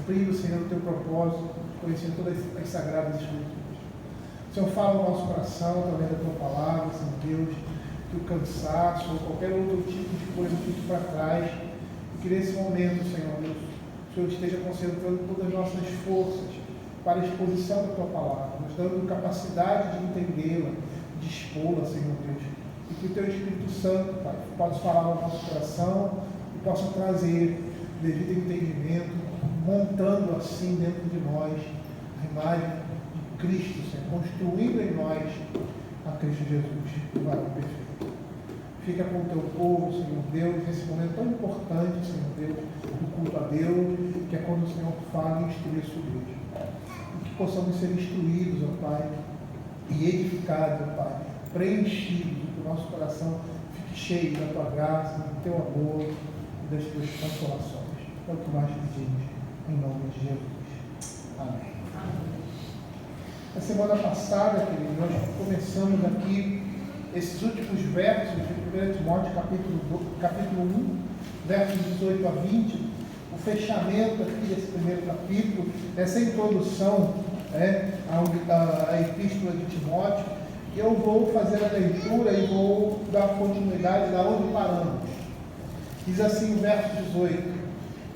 cumprindo, Senhor, o teu propósito, conhecendo todas as sagradas escrituras. Senhor, fala no nosso coração através da tua palavra, Senhor Deus, que o cansaço ou qualquer outro tipo de coisa fique para trás, e que nesse momento, Senhor Deus, o Senhor esteja concentrando todas as nossas forças para a exposição da tua palavra, nos dando capacidade de entendê-la, de expô-la, Senhor Deus, e que o teu Espírito Santo, Pai, possa falar no nosso coração e possa trazer devido entendimento, montando assim dentro de nós a imagem de Cristo, Senhor, construindo em nós a Cristo Jesus, o varão perfeito. Fica com o teu povo, Senhor Deus, nesse momento tão importante, Senhor Deus, do culto a Deus, que é quando o Senhor fala e instrui a sua igreja. E que possamos ser instruídos, ó Pai, e edificados, ó Pai, preenchidos, que o nosso coração fique cheio da tua graça, do teu amor e das tuas consolações. É o que mais pedimos, em nome de Jesus. Amém. Na semana passada, querido, nós começamos aqui esses últimos versos de 1 Timóteo, capítulo 1, versos 18 a 20, o fechamento aqui desse primeiro capítulo, essa introdução à epístola de Timóteo. Eu vou fazer a leitura e vou dar continuidade da onde paramos. Diz assim o verso 18: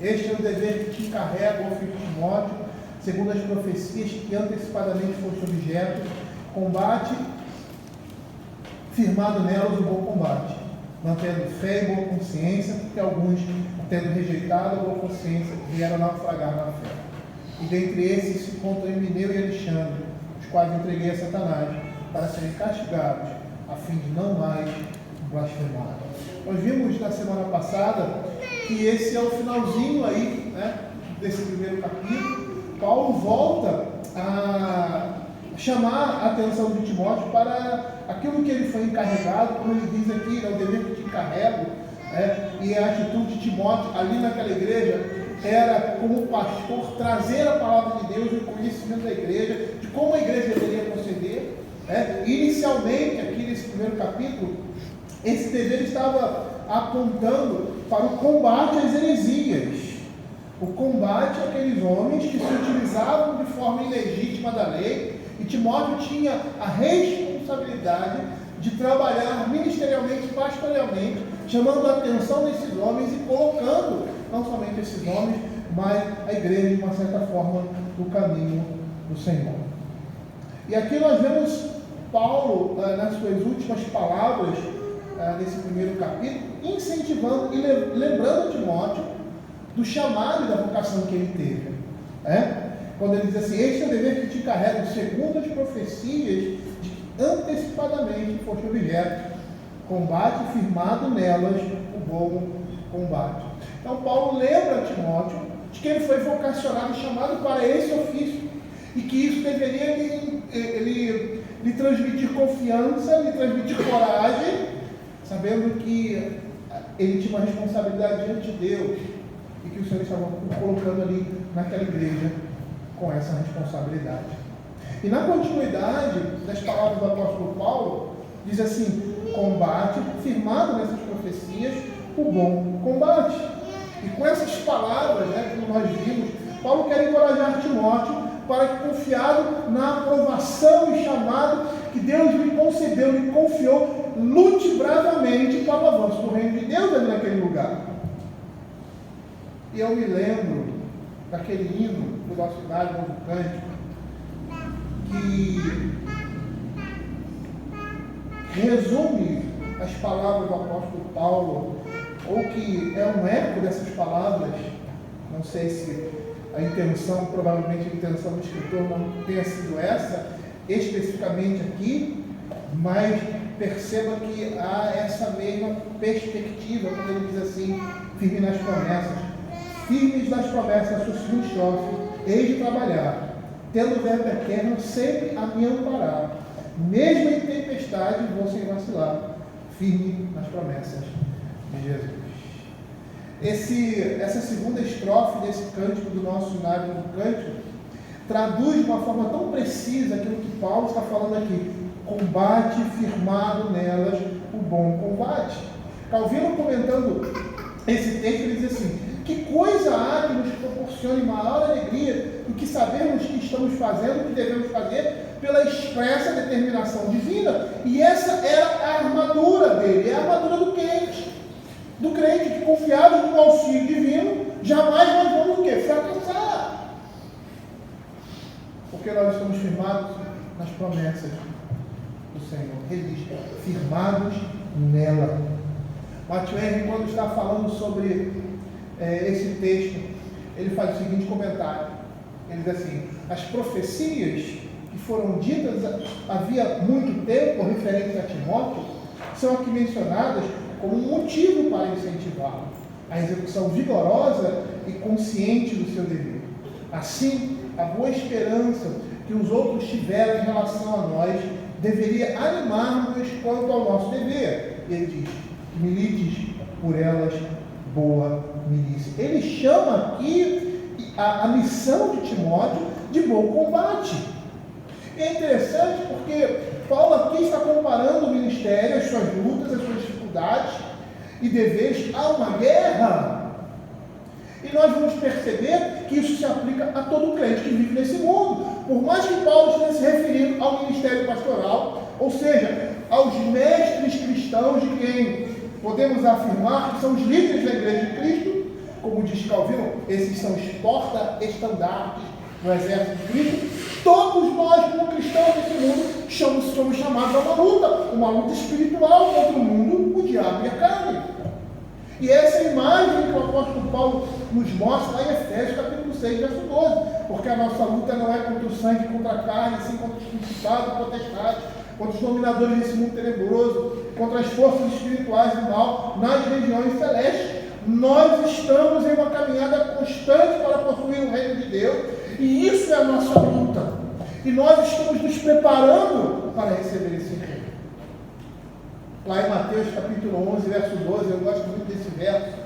Este é o dever que te encarrego, ó filho Timóteo, segundo as profecias que antecipadamente foste objeto, combate, firmado nelas o bom combate, mantendo fé e boa consciência, porque alguns, tendo rejeitado a boa consciência, vieram naufragar na fé. E dentre esses se encontram Emineu e Alexandre, os quais entreguei a Satanás, para serem castigados, a fim de não mais blasfemar. Nós vimos na semana passada que esse é o finalzinho aí, desse primeiro capítulo. Paulo volta a chamar a atenção de Timóteo para aquilo que ele foi encarregado, como ele diz aqui, é o dever que te encarrego, e a atitude de Timóteo ali naquela igreja era, como pastor, trazer a palavra de Deus e o conhecimento da igreja, de como a igreja deveria proceder. Inicialmente, aqui nesse primeiro capítulo, esse dever estava apontando para o combate às heresias, o combate àqueles homens que se utilizavam de forma ilegítima da lei, e Timóteo tinha a responsabilidade de trabalhar ministerialmente, pastoralmente, chamando a atenção desses homens e colocando não somente esses homens, mas a igreja, de uma certa forma, no caminho do Senhor. E aqui nós vemos Paulo, nas suas últimas palavras, nesse primeiro capítulo, incentivando e lembrando Timóteo do chamado e da vocação que ele teve. Quando ele diz assim: este é o dever que te encarrego, segundo as profecias de que antecipadamente foste objeto, combate firmado nelas o bom combate. Então Paulo lembra a Timóteo de que ele foi vocacionado e chamado para esse ofício, e que isso deveria lhe transmitir confiança, lhe transmitir coragem, sabendo que ele tinha uma responsabilidade diante de Deus, e que o Senhor estava colocando ali naquela igreja com essa responsabilidade. E na continuidade das palavras do apóstolo Paulo, diz assim: combate, firmado nessas profecias, o bom combate. E com essas palavras, como nós vimos, Paulo quer encorajar Timóteo para que, confiado na aprovação e chamado que Deus lhe concedeu, lhe confiou, lute bravamente para o avanço do reino de Deus ali naquele lugar. E eu me lembro daquele hino do nosso Inário Novo Cântico, que resume as palavras do apóstolo Paulo, ou que é um eco dessas palavras. Não sei se a intenção, provavelmente a intenção do escritor não tenha sido essa, especificamente aqui, mas perceba que há essa mesma perspectiva, quando ele diz assim: firme nas promessas. Firmes nas promessas, a sua segunda estrofe: hei de trabalhar, tendo o verbo eterno sempre a me amparar, mesmo em tempestade vou sem vacilar, firme nas promessas de Jesus. Essa segunda estrofe desse cântico do nosso Inário Novo Cântico traduz de uma forma tão precisa aquilo que Paulo está falando aqui: combate firmado nelas o bom combate. Calvino, comentando esse texto, ele diz assim: que coisa há que nos proporcione maior alegria do que sabermos que estamos fazendo o que devemos fazer pela expressa determinação divina. E essa é a armadura dele, é a armadura do crente. Do crente que, confiado no auxílio divino, jamais nós vamos o quê? Fracassar. Porque nós estamos firmados nas promessas do Senhor. Ele diz, firmados nela. Matthew Henry, quando está falando sobre esse texto, ele faz o seguinte comentário. Ele diz assim, as profecias que foram ditas havia muito tempo, referentes a Timóteo, são aqui mencionadas como um motivo para incentivá-lo à execução vigorosa e consciente do seu dever. Assim, a boa esperança que os outros tiveram em relação a nós deveria animar-nos quanto ao nosso dever. Ele diz, milites por elas boa milícia. Ele chama aqui a missão de Timóteo de bom combate. É interessante porque Paulo aqui está comparando o ministério, as suas lutas, as suas dificuldades e deveres a uma guerra. E nós vamos perceber que isso se aplica a todo crente que vive nesse mundo. Por mais que Paulo esteja se referindo ao ministério pastoral, ou seja, aos mestres cristãos de quem podemos afirmar que são os líderes da Igreja de Cristo, como diz Calvino, esses são os porta-estandartes do exército de Cristo. Todos nós, como cristãos desse mundo, somos chamados a uma luta espiritual contra o mundo, o diabo e a carne. E essa imagem que o apóstolo Paulo nos mostra lá em Efésios capítulo 6, verso 12, porque a nossa luta não é contra o sangue, contra a carne, sim contra os principados, potestades, contra os dominadores desse mundo tenebroso, contra as forças espirituais do mal nas regiões celestes. Nós estamos em uma caminhada constante para possuir o reino de Deus, e isso é a nossa luta. E nós estamos nos preparando para receber esse reino. Lá em Mateus capítulo 11, verso 12, eu gosto muito desse verso,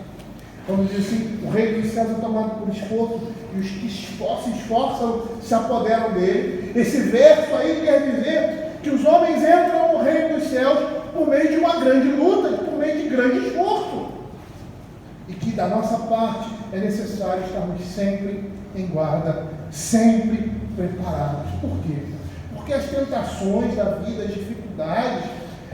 quando diz assim, o reino dos céus é tomado por esforço, e os que se esforçam se apoderam dele. Esse verso aí quer dizer que os homens entram no reino dos céus por meio de uma grande luta, por meio de grande esforço. E que da nossa parte é necessário estarmos sempre em guarda, sempre preparados. Por quê? Porque as tentações da vida, as dificuldades,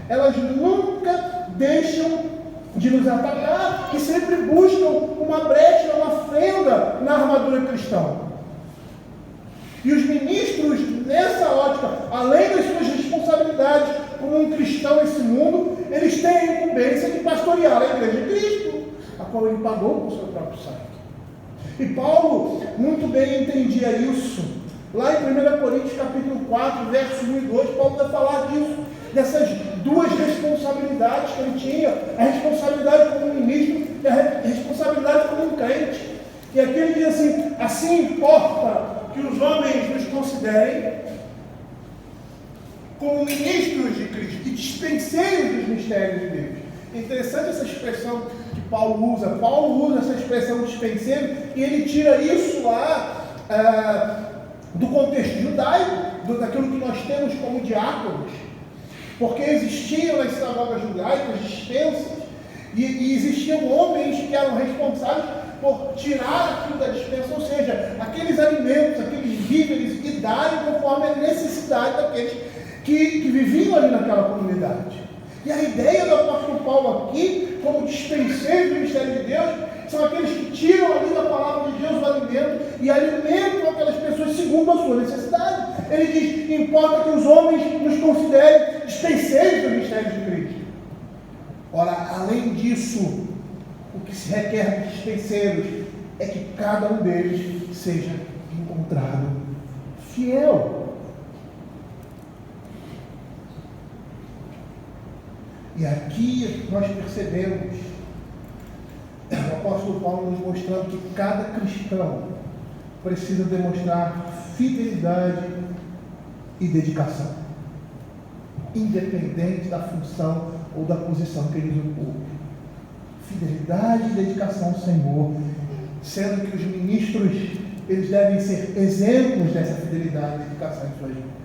elas nunca deixam de nos atacar e sempre buscam uma brecha, uma fenda na armadura cristã. E os ministros, nessa ótica, além das suas responsabilidades como um cristão nesse mundo, eles têm a incumbência de pastorear a Igreja de Cristo, a qual ele pagou com o seu próprio sangue. E Paulo muito bem entendia isso. Lá em 1 Coríntios capítulo 4, versos 1 e 2, Paulo vai falar disso, dessas duas responsabilidades que ele tinha, a responsabilidade como ministro e a responsabilidade como um crente. E aqui ele diz assim, assim importa que os homens nos considerem como ministros de Cristo e dispenseiros dos mistérios de Deus. É interessante essa expressão que Paulo usa. Paulo usa essa expressão dispenseiro e ele tira isso lá do contexto judaico, daquilo que nós temos como diáconos. Porque existiam nas sinagogas judaicas dispensas e existiam homens que eram responsáveis por tirar aquilo da dispensa, ou seja, aqueles alimentos, aqueles víveres e darem conforme a necessidade daqueles que viviam ali naquela comunidade. E a ideia do apóstolo Paulo aqui, como dispenseiro do ministério de Deus, são aqueles que tiram ali da palavra de Deus o alimento e alimentam aquelas pessoas segundo a sua necessidade. Ele diz, importa que os homens nos considerem dispenseiros do ministério de Cristo. Ora, além disso, o que se requer dos dispenseiros é que cada um deles seja encontrado fiel. E aqui nós percebemos o apóstolo Paulo nos mostrando que cada cristão precisa demonstrar fidelidade e dedicação, independente da função ou da posição que eles ocupam. Fidelidade e dedicação ao Senhor, sendo que os ministros, eles devem ser exemplos dessa fidelidade e dedicação em suas vidas.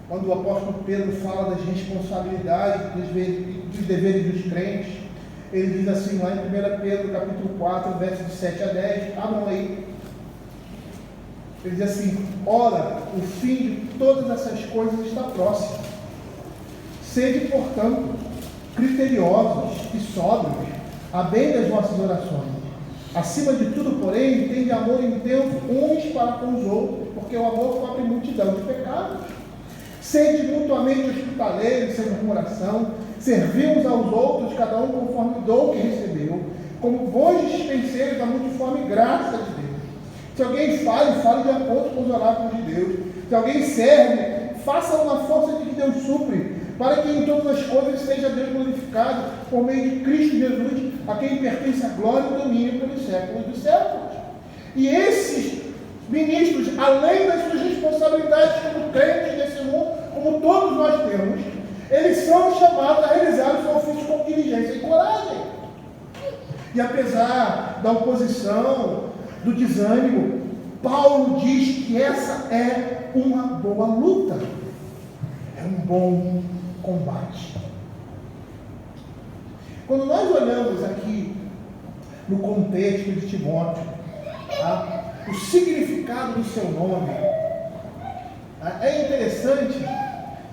Quando o apóstolo Pedro fala das responsabilidades, dos deveres dos crentes, Ele diz assim lá em 1 Pedro capítulo 4, versos de 7 a 10, abram aí. Ele diz assim: ora, o fim de todas essas coisas está próximo. Sede, portanto, criteriosos e sóbrios, a bem das vossas orações. Acima de tudo, porém, tende amor intenso uns para com os outros, porque o amor cobre multidão de pecados. Sede mutuamente hospitaleiros, sem murmuração, servi uns aos outros, cada um conforme o dom que recebeu, como bons dispenseiros da multiforme graça de Deus. Se alguém fale de acordo com os oráculos de Deus. Se alguém serve, faça na força de que Deus supre, para que em todas as coisas seja Deus glorificado por meio de Cristo Jesus, a quem pertence a glória e o domínio pelos séculos dos séculos. E esses ministros, além das suas responsabilidades como crentes nesse mundo, como todos nós temos, eles são chamados a realizar o seu ofício com diligência e coragem. E apesar da oposição, do desânimo, Paulo diz que essa é uma boa luta, é um bom combate. Quando nós olhamos aqui no contexto de Timóteo, tá, o significado do seu nome, é interessante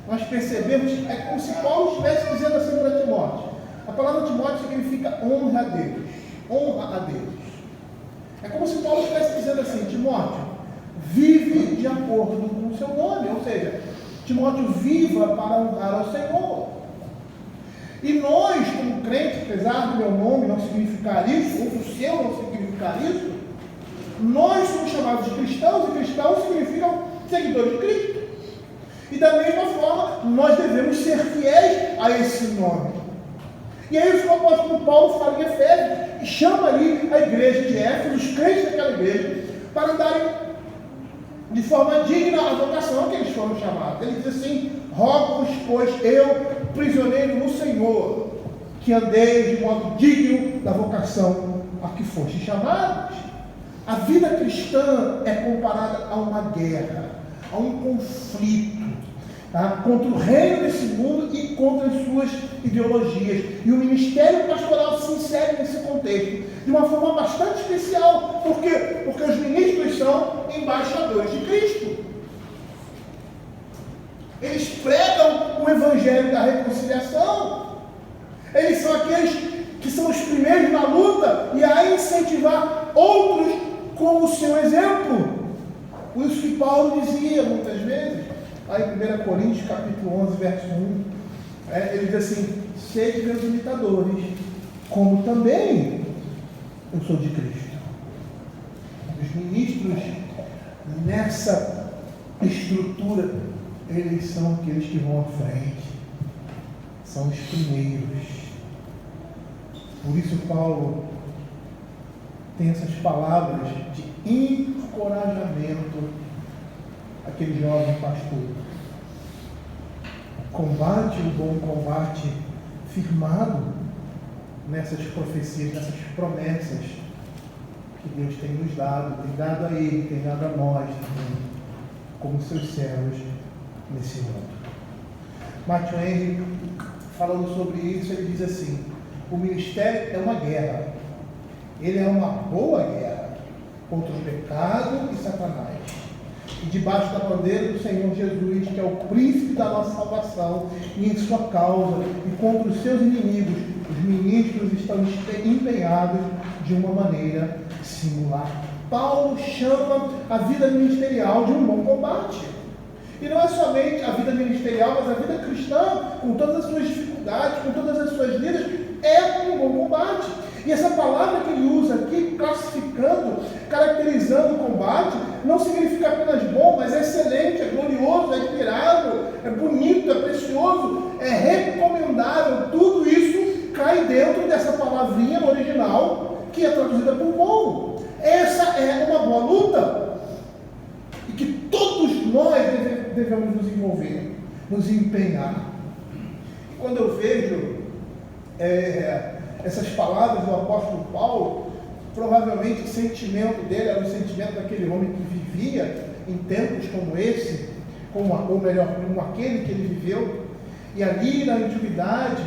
nós percebemos, é como se Paulo estivesse dizendo assim para Timóteo. A palavra Timóteo significa honra a Deus, honra a Deus. É como se Paulo estivesse dizendo assim: Timóteo, vive de acordo com o seu nome, ou seja, Timóteo, viva para honrar ao Senhor. E nós, como crentes, apesar do meu nome não significar isso, ou do seu não significar isso, nós somos chamados de cristãos, e cristãos significam seguidores de Cristo. E da mesma forma, nós devemos ser fiéis a esse nome. E é isso que o apóstolo Paulo fala em Efésios, e chama ali a igreja de Éfeso, os crentes daquela igreja, para darem de forma digna a vocação que eles foram chamados. Ele diz assim: rogo-vos, pois, eu, prisioneiro no Senhor, que andeis de modo digno da vocação a que fostes chamados. A vida cristã é comparada a uma guerra, a um conflito, tá, contra o reino desse mundo e contra as suas ideologias. E o ministério pastoral se insere nesse contexto de uma forma bastante especial. Por quê? Porque os ministros são embaixadores de Cristo. Eles pregam o evangelho da reconciliação. Eles são aqueles que são os primeiros na luta e a incentivar outros com o seu exemplo. Por isso que Paulo dizia muitas vezes, lá em 1 Coríntios capítulo 11, verso 1, ele diz assim: sede meus imitadores, como também eu sou de Cristo. Os ministros nessa estrutura, eles são aqueles que vão à frente, são os primeiros. Por isso Paulo tem essas palavras de encorajamento àquele jovem pastor. Combate o bom combate firmado nessas profecias, nessas promessas que Deus tem nos dado, tem dado a ele, tem dado a nós também, como seus servos nesse mundo. Matthew Henry, falando sobre isso, ele diz assim: o ministério é uma guerra, ele é uma boa guerra contra o pecado e Satanás, e debaixo da bandeira do Senhor Jesus, que é o príncipe da nossa salvação, e em sua causa e contra os seus inimigos, os ministros estão empenhados de uma maneira singular. Paulo chama a vida ministerial de um bom combate. E não é somente a vida ministerial, mas a vida cristã, com todas as suas dificuldades, com todas as suas lidas, é um bom combate. E essa palavra que ele usa aqui, classificando, caracterizando o combate, não significa apenas bom, mas é excelente, é glorioso, é inspirável, é bonito, é precioso, é recomendável. Tudo isso cai dentro dessa palavrinha no original, que é traduzida por bom. Essa é uma boa luta, e que todos nós devemos nos envolver, nos empenhar. E quando eu vejo essas palavras do apóstolo Paulo, provavelmente o sentimento dele era o sentimento daquele homem que vivia em tempos como esse, ou melhor, como aquele que ele viveu, e ali na antiguidade,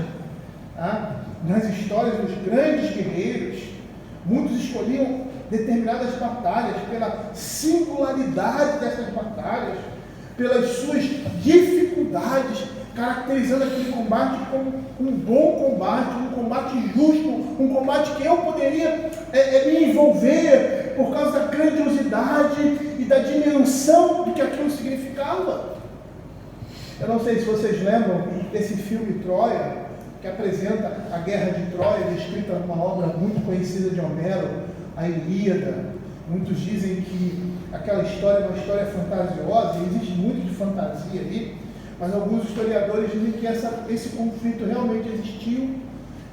nas histórias dos grandes guerreiros, muitos escolhiam determinadas batalhas pela singularidade dessas batalhas, pelas suas dificuldades, caracterizando aquele combate como um bom combate, um combate justo, um combate que eu poderia me envolver por causa da grandiosidade e da dimensão do que aquilo significava. Eu não sei se vocês lembram desse filme Troia, que apresenta a Guerra de Troia, descrita numa obra muito conhecida de Homero, a Ilíada. Muitos dizem que aquela história é uma história fantasiosa, e existe muito de fantasia ali, mas alguns historiadores dizem que esse conflito realmente existiu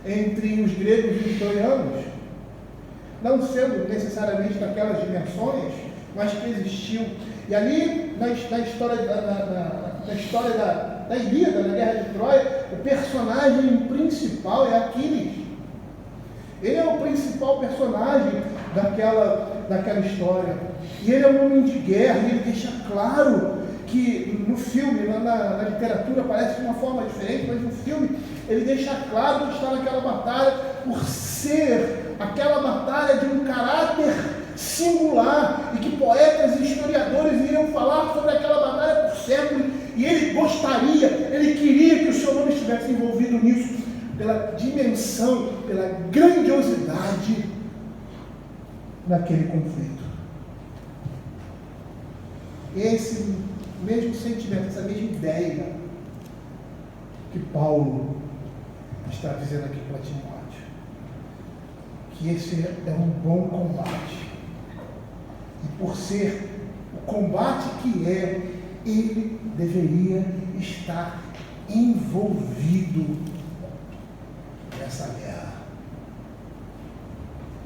entre os gregos e os troianos, não sendo necessariamente daquelas dimensões, mas que existiu. E ali, na história da Ilíada, na Guerra de Troia, o personagem principal é Aquiles. Ele é o principal personagem daquela história. E ele é um homem de guerra, e ele deixa claro que no filme, na literatura parece de uma forma diferente, mas no filme ele deixa claro que está naquela batalha por ser aquela batalha de um caráter singular, e que poetas e historiadores iriam falar sobre aquela batalha por séculos, e ele gostaria, ele queria que o seu nome estivesse envolvido nisso, pela dimensão, pela grandiosidade daquele conflito. Esse mesmo sentimento, essa mesma ideia que Paulo está dizendo aqui para Timóteo, que esse é um bom combate, e por ser o combate que ele deveria estar envolvido nessa guerra.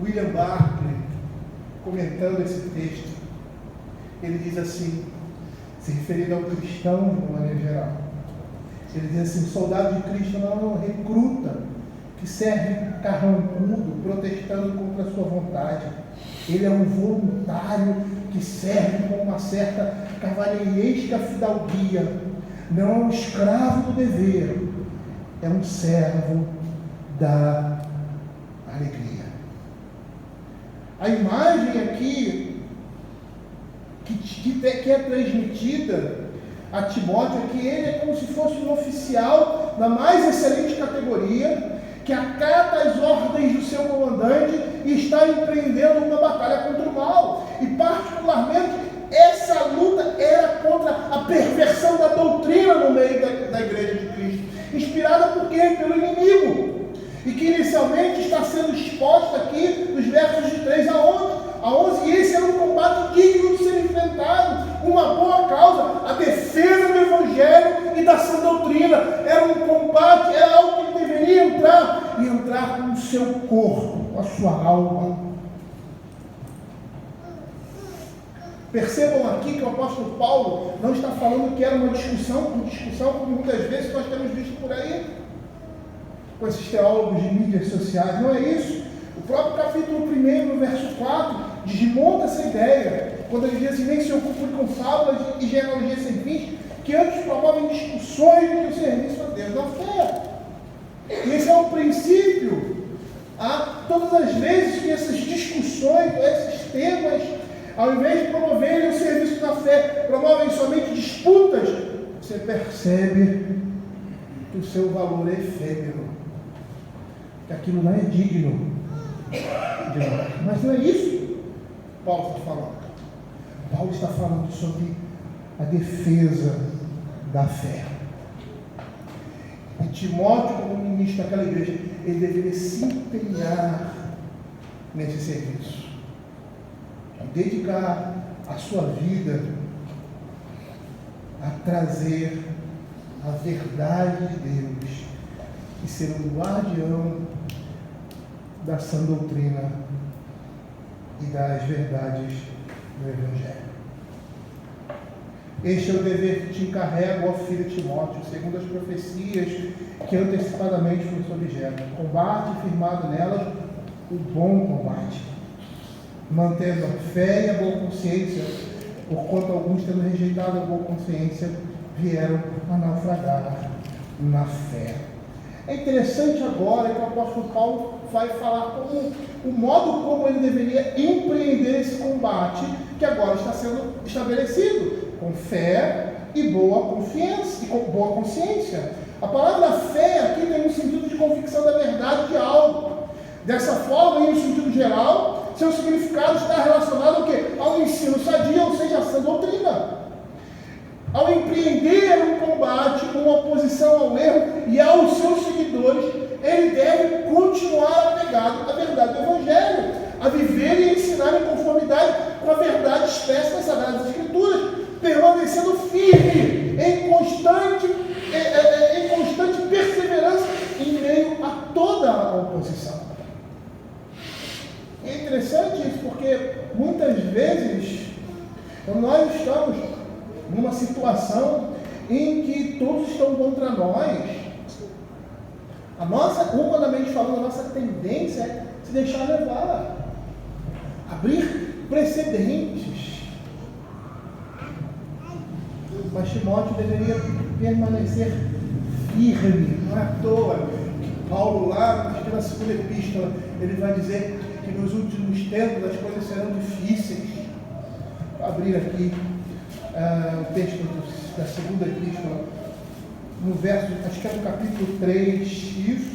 William Barclay, comentando esse texto, ele diz assim, se referindo ao cristão de uma maneira geral, ele diz assim: o soldado de Cristo não é um recruta que serve carrancudo, protestando contra a sua vontade. Ele é um voluntário que serve com uma certa cavalheiresca fidalguia. Não é um escravo do dever, é um servo da alegria. A imagem aqui que é transmitida a Timóteo é que ele é como se fosse um oficial da mais excelente categoria, que acata as ordens do seu comandante e está empreendendo uma batalha contra o mal. E particularmente essa luta era contra a perversão da doutrina no meio da igreja de Cristo, inspirada por quem? Pelo inimigo, e que inicialmente está sendo exposta aqui nos versos de 3 a 11, e esse era um combate digno de ser enfrentado, uma boa causa, a defesa do Evangelho e da sã doutrina. Era um combate, era algo que ele deveria entrar com o seu corpo, com a sua alma. Percebam aqui que o apóstolo Paulo não está falando que era uma discussão como muitas vezes nós temos visto por aí, com esses teólogos de mídias sociais. Não é isso. O próprio capítulo 1, no verso 4, desmonta essa ideia, quando ele diz assim: nem se ocupem com fábulas e genealogias sem fins, que antes promovem discussões do que o serviço a Deus na fé. E esse é um princípio. Todas as vezes que essas discussões, esses temas, ao invés de promoverem o serviço da fé, promovem somente disputas, você percebe que o seu valor é efêmero, que aquilo não é digno de nós. Mas não é isso que Paulo está falando. Paulo está falando sobre a defesa da fé. E Timóteo, como ministro daquela igreja, ele deveria se empenhar nesse serviço, dedicar a sua vida a trazer a verdade de Deus e ser um guardião da sã doutrina e das verdades do Evangelho. Este é o dever que te encarrego, ó filho Timóteo, segundo as profecias que antecipadamente foi seu objeto. Combate firmado nelas o bom combate, mantendo a fé e a boa consciência, porquanto alguns, tendo rejeitado a boa consciência, vieram a naufragar na fé. É interessante agora que o apóstolo Paulo vai falar como o modo como ele deveria empreender esse combate, que agora está sendo estabelecido, com fé e boa confiança, e com boa consciência. A palavra fé aqui tem um sentido de convicção da verdade de algo. Dessa forma, em um sentido geral, seu significado está relacionado ao quê? Ao ensino sadio, ou seja, a sã doutrina. Ao empreender um combate, uma oposição ao erro e aos seus seguidores, ele deve continuar apegado à verdade do Evangelho, a viver e ensinar em conformidade com a verdade expressa nas Sagradas Escrituras, permanecendo firme, em constante perseverança em meio a toda a oposição. É interessante isso, porque muitas vezes nós estamos numa situação em que todos estão contra nós. Humanamente falando, a nossa tendência é se deixar levar, abrir precedentes. Mas Timóteo deveria permanecer firme. Não é à toa que Paulo, lá na segunda epístola, ele vai dizer que nos últimos tempos as coisas serão difíceis. Vou abrir aqui o texto da segunda epístola, no verso, acho que é no capítulo 3, isso.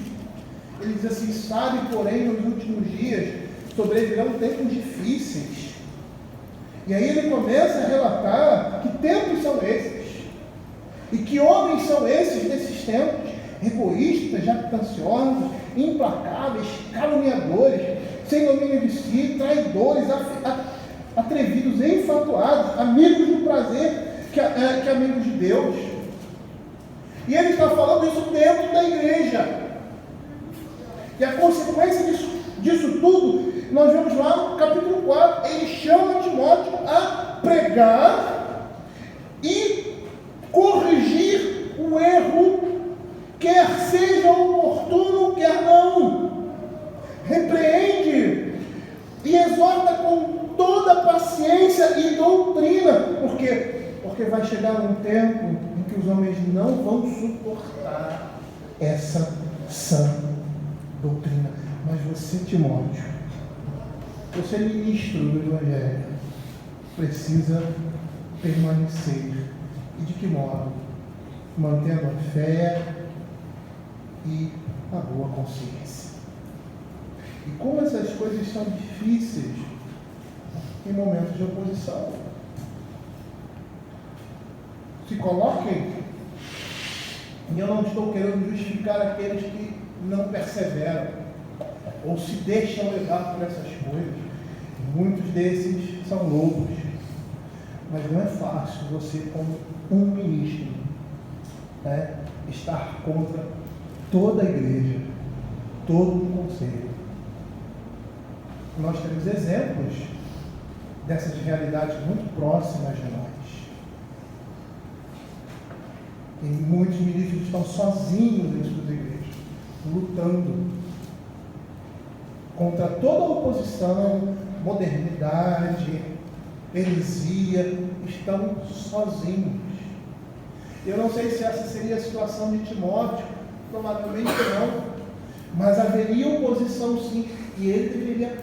Ele diz assim: sabe, porém, nos últimos dias sobrevirão tempos difíceis. E aí ele começa a relatar que tempos são esses, e que homens são esses nesses tempos: egoístas, jactanciosos, implacáveis, caluniadores, sem domínio de si, traidores, atrevidos, enfatuados, amigos do prazer que amigos de Deus. E ele está falando isso dentro da igreja. E a consequência disso tudo, nós vemos lá no capítulo 4, ele chama Timóteo a pregar e corrigir o erro, quer seja oportuno, quer não. Repreende e exorta com toda paciência e doutrina. Por quê? Porque vai chegar um tempo em que os homens não vão suportar essa sã doutrina. Mas você, Timóteo, você é ministro do Evangelho, precisa permanecer. E de que modo? Mantendo a fé e a boa consciência. E como essas coisas são difíceis em momentos de oposição. Se coloquem, e eu não estou querendo justificar aqueles que não perseveram ou se deixam levar por essas coisas. Muitos desses são loucos, mas não é fácil você, como um ministro, estar contra toda a igreja, todo o conselho. Nós temos exemplos dessas realidades muito próximas de nós. E muitos ministros estão sozinhos em suas igrejas, lutando contra toda a oposição, modernidade, heresia, estão sozinhos. Eu não sei se essa seria a situação de Timóteo, provavelmente não, mas haveria oposição sim, e ele deveria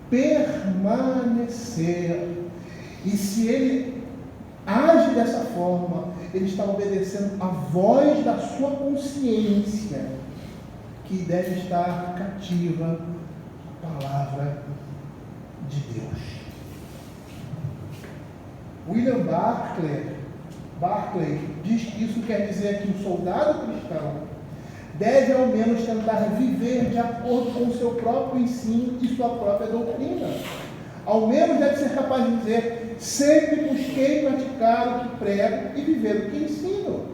permanecer. E se ele age dessa forma, ele está obedecendo a voz da sua consciência, que deve estar cativa à palavra de Deus. William Barclay diz que isso quer dizer que o soldado cristão deve ao menos tentar viver de acordo com o seu próprio ensino e sua própria doutrina. Ao menos deve ser capaz de dizer: sempre busquei praticar o que prego e viver o que ensino.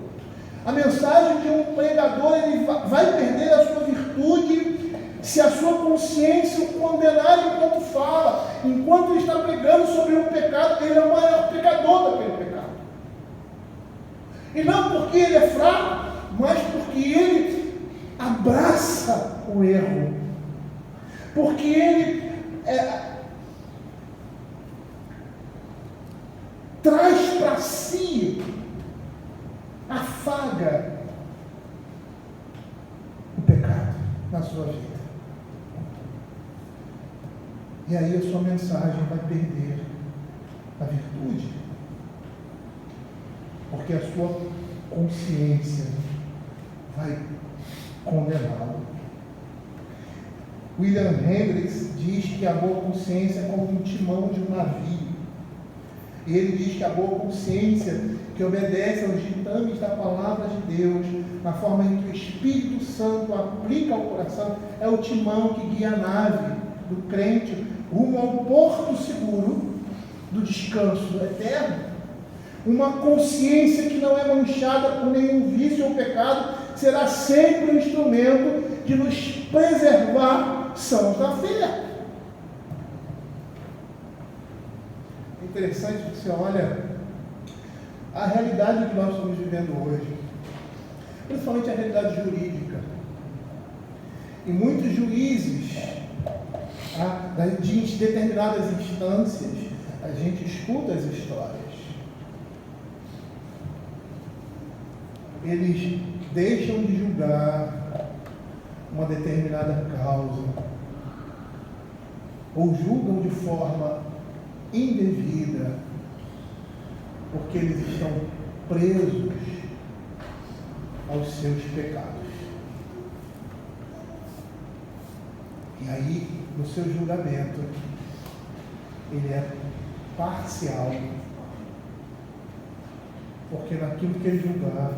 A mensagem de um pregador, ele vai perder a sua virtude se a sua consciência o condenar enquanto fala. Enquanto ele está pregando sobre um pecado, ele é o maior pecador daquele pecado. E não porque ele é fraco, mas porque ele abraça o erro. Porque ele traz para si, afaga E aí a sua mensagem vai perder a virtude, porque a sua consciência vai condená-lo. William Hendricks diz que a boa consciência é como um timão de um navio. E ele diz que a boa consciência, que obedece aos ditames da palavra de Deus, na forma em que o Espírito Santo aplica ao coração, é o timão que guia a nave do crente rumo ao porto seguro do descanso eterno. Uma consciência que não é manchada por nenhum vício ou pecado será sempre um instrumento de nos preservar sãos da fé. É interessante que você olha a realidade que nós estamos vivendo hoje, principalmente a realidade jurídica. E muitos juízes de determinadas instâncias, a gente escuta as histórias. Eles deixam de julgar uma determinada causa, ou julgam de forma indevida, porque eles estão presos aos seus pecados. E aí, no seu julgamento, ele é parcial, porque naquilo que ele julgar,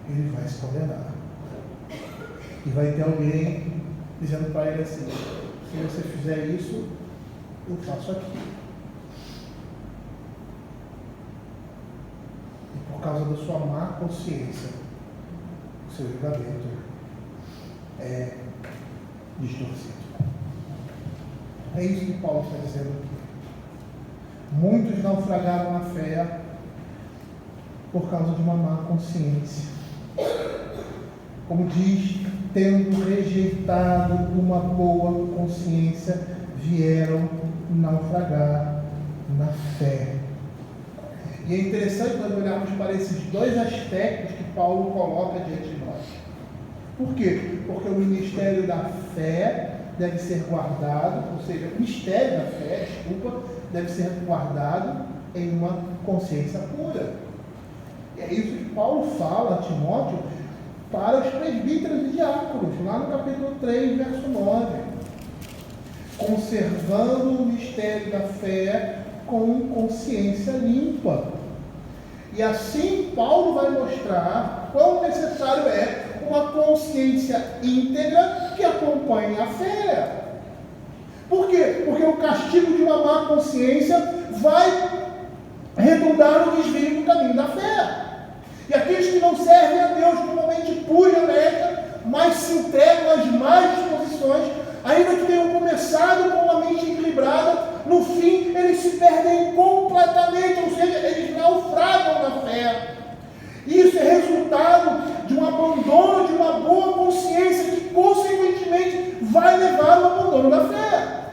ele vai se condenar. E vai ter alguém dizendo para ele assim: se você fizer isso, eu faço aquilo. E por causa da sua má consciência, o seu julgamento é distorcido. É isso que Paulo está dizendo aqui. Muitos naufragaram na fé por causa de uma má consciência. Como diz, tendo rejeitado uma boa consciência, vieram naufragar na fé. E é interessante nós olharmos para esses dois aspectos que Paulo coloca diante de nós. Por quê? Porque o ministério da fé deve ser guardado, ou seja, o mistério da fé, deve ser guardado em uma consciência pura. E é isso que Paulo fala a Timóteo para os presbíteros e diáconos, lá no capítulo 3, verso 9. Conservando o mistério da fé com consciência limpa. E assim Paulo vai mostrar quão necessário é uma consciência íntegra que acompanhe a fé. Por quê? Porque o castigo de uma má consciência vai redundar no desvio do caminho da fé. E aqueles que não servem a Deus com uma mente pura e honesta, mas se entregam às más disposições, ainda que tenham começado com uma mente equilibrada, no fim eles se perdem completamente, ou seja, eles naufragam na fé. Isso é resultado de um abandono de uma boa consciência que, consequentemente, vai levar ao abandono da fé.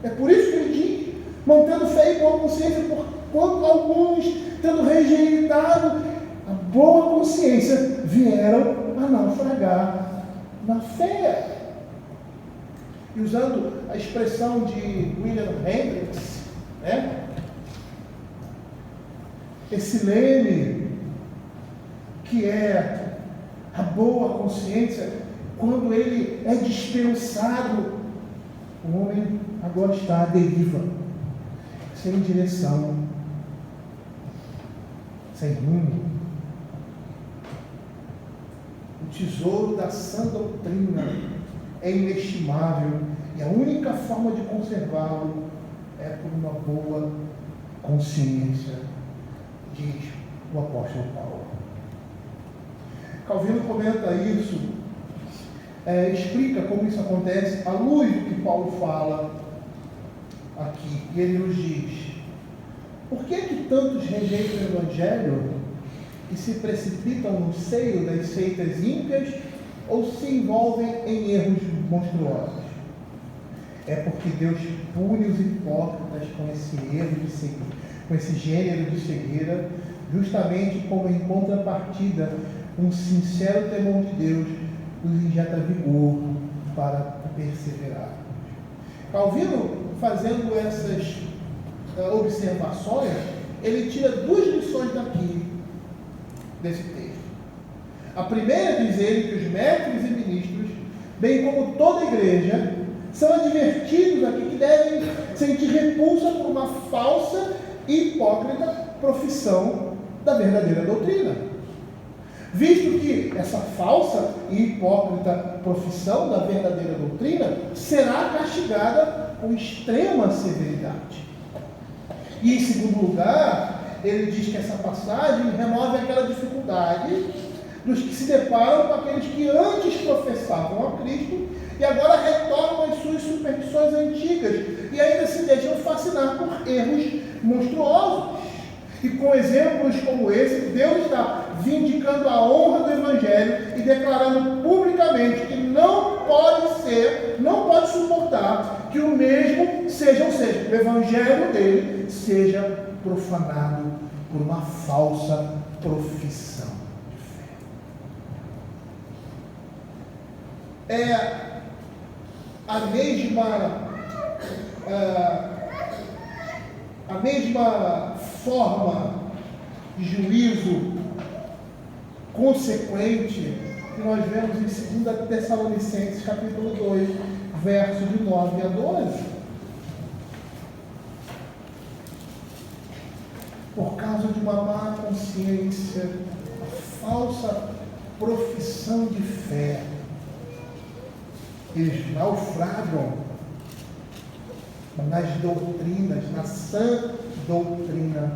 É por isso que ele diz, mantendo fé e boa consciência, porquanto alguns, tendo rejeitado a boa consciência, vieram a naufragar na fé. E usando a expressão de William Hendricks, esse leme que é a boa consciência, quando ele é dispensado, o homem agora está à deriva, sem direção, sem rumo. O tesouro da sã doutrina é inestimável e a única forma de conservá-lo é por uma boa consciência, diz o apóstolo Paulo. Calvino comenta isso, explica como isso acontece à luz do que Paulo fala aqui. E ele nos diz: por que é que tantos rejeitam o Evangelho e se precipitam no seio das seitas ímpias ou se envolvem em erros monstruosos? É porque Deus pune os hipócritas com esse erro de cegueira, com esse gênero de cegueira, justamente como em contrapartida, um sincero temor de Deus nos injeta vigor para perseverar. Calvino, fazendo essas observações, ele tira duas lições daqui, desse texto. A primeira diz ele que os mestres e ministros, bem como toda a igreja, são advertidos aqui que devem sentir repulsa por uma falsa e hipócrita profissão da verdadeira doutrina. Visto que essa falsa e hipócrita profissão da verdadeira doutrina será castigada com extrema severidade. E, em segundo lugar, ele diz que essa passagem remove aquela dificuldade dos que se deparam com aqueles que antes professavam a Cristo e agora retornam às suas superstições antigas e ainda se deixam fascinar por erros monstruosos. E com exemplos como esse, Deus está vindicando a honra do Evangelho e declarando publicamente que não pode suportar que o mesmo seja, ou seja, o Evangelho dele seja profanado por uma falsa profissão de fé. É a mesma forma de juízo consequente que nós vemos em 2 Tessalonicenses capítulo 2, versos de 9 a 12. Por causa de uma má consciência, a falsa profissão de fé, eles naufragam nas doutrinas, na sã doutrina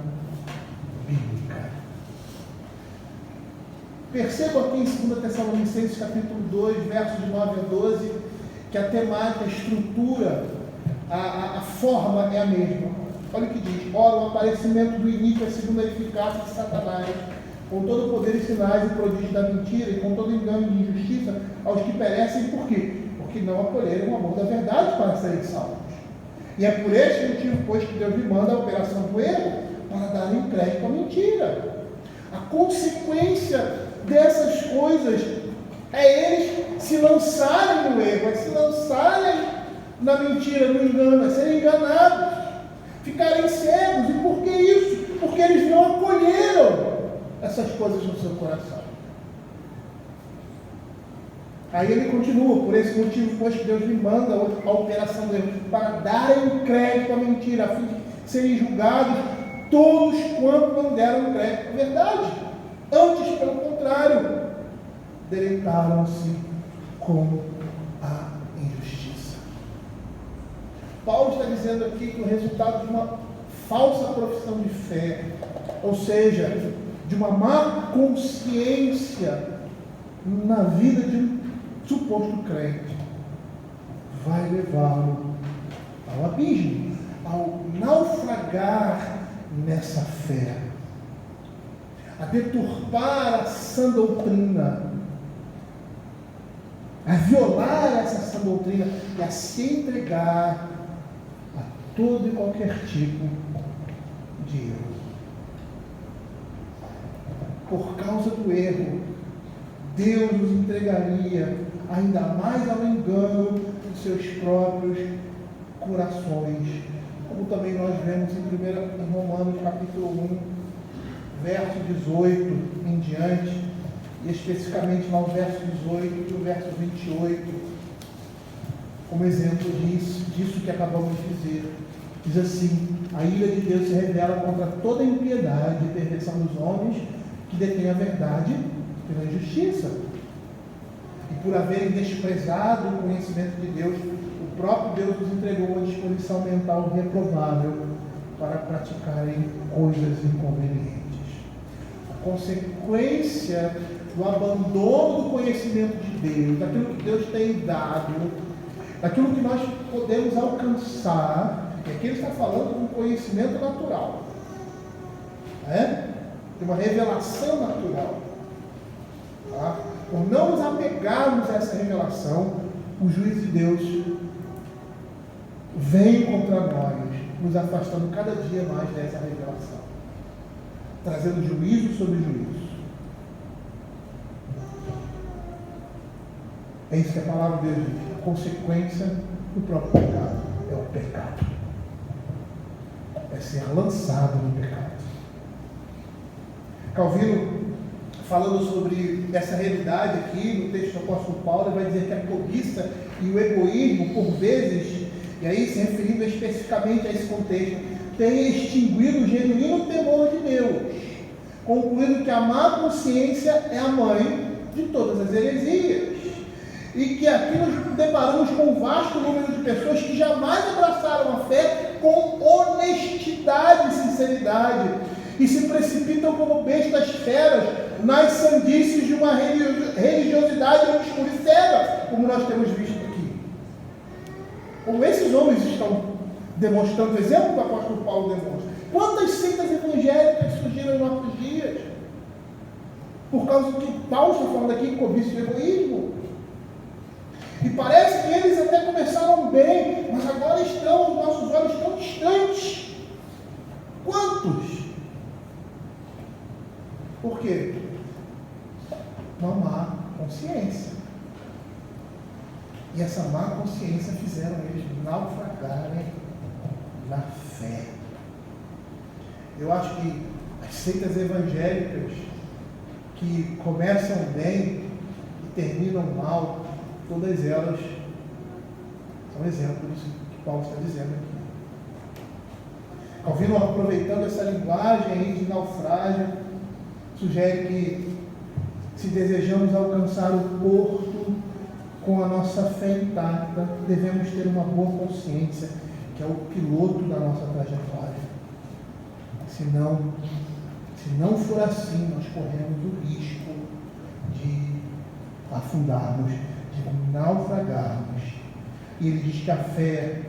bíblica. Perceba aqui em 2 Tessalonicenses capítulo 2, versos de 9 a 12, que a temática, a estrutura, a forma é a mesma. Olha o que diz: ora, o aparecimento do iníquo é segundo a eficácia de Satanás, com todo o poder e sinais e prodígios da mentira, e com todo engano e injustiça aos que perecem. Por quê? Porque não acolheram o amor da verdade para serem salvos. E é por este motivo, pois, que Deus lhe manda a operação do erro, para darem crédito à mentira. A consequência dessas coisas é eles se lançarem no erro, é se lançarem na mentira, no engano, é serem enganados, ficarem cegos. E por que isso? Porque eles não acolheram essas coisas no seu coração. Aí ele continua: por esse motivo, pois, que Deus lhe manda a operação do erro, para darem crédito à mentira, a fim de serem julgados todos quanto não deram crédito à verdade. Antes, pelo contrário, deleitaram-se com a injustiça. Paulo está dizendo aqui que o resultado de uma falsa profissão de fé, ou seja, de uma má consciência na vida de um suposto crente, vai levá-lo ao abismo, ao naufragar nessa fé, a deturpar a sã doutrina, a violar essa sã doutrina e a se entregar a todo e qualquer tipo de erro. Por causa do erro, Deus nos entregaria ainda mais ao engano dos seus próprios corações, como também nós vemos em Romanos capítulo 1, verso 18 em diante, e especificamente lá o verso 18 e o verso 28, como exemplo disso que acabamos de dizer. Diz assim: a ira de Deus se revela contra toda a impiedade e perversão dos homens que detêm a verdade pela injustiça. E por haverem desprezado o conhecimento de Deus, o próprio Deus nos entregou uma disposição mental reprovável para praticarem coisas inconvenientes. A consequência do abandono do conhecimento de Deus, daquilo que Deus tem dado, daquilo que nós podemos alcançar, e aqui ele está falando de um conhecimento natural, de uma revelação natural. Tá? Por não nos apegarmos a essa revelação, o juízo de Deus vem contra nós, nos afastando cada dia mais dessa revelação, trazendo juízo sobre juízo. É isso que a palavra de Deus diz: a consequência do próprio pecado é o pecado. É ser lançado no pecado. Calvino, falando sobre essa realidade aqui, no texto do apóstolo Paulo, ele vai dizer que a cobiça e o egoísmo, por vezes, e aí se referindo especificamente a esse contexto, tem extinguido o genuíno temor de Deus, concluindo que a má consciência é a mãe de todas as heresias. E que aqui nos deparamos com um vasto número de pessoas que jamais abraçaram a fé com honestidade e sinceridade, e se precipitam como bestas feras nas sandices de uma religiosidade obscura e cega, como nós temos visto aqui. Como esses homens estão demonstrando, o exemplo que o apóstolo Paulo demonstra. Quantas seitas evangélicas surgiram em nossos dias? Por causa do que Paulo está falando aqui, cobiça e egoísmo. E parece que eles até começaram bem, mas agora os nossos olhos estão distantes. Quantos? Por quê? Não há consciência. E essa má consciência fizeram eles naufragarem na fé. Eu acho que as seitas evangélicas que começam bem e terminam mal, todas elas são exemplos que Paulo está dizendo aqui. Calvino, aproveitando essa linguagem aí de naufrágio, sugere que, se desejamos alcançar o porto com a nossa fé intacta, devemos ter uma boa consciência, que é o piloto da nossa trajetória. Se não for assim, nós corremos o risco de afundarmos, de naufragarmos. E ele diz que a fé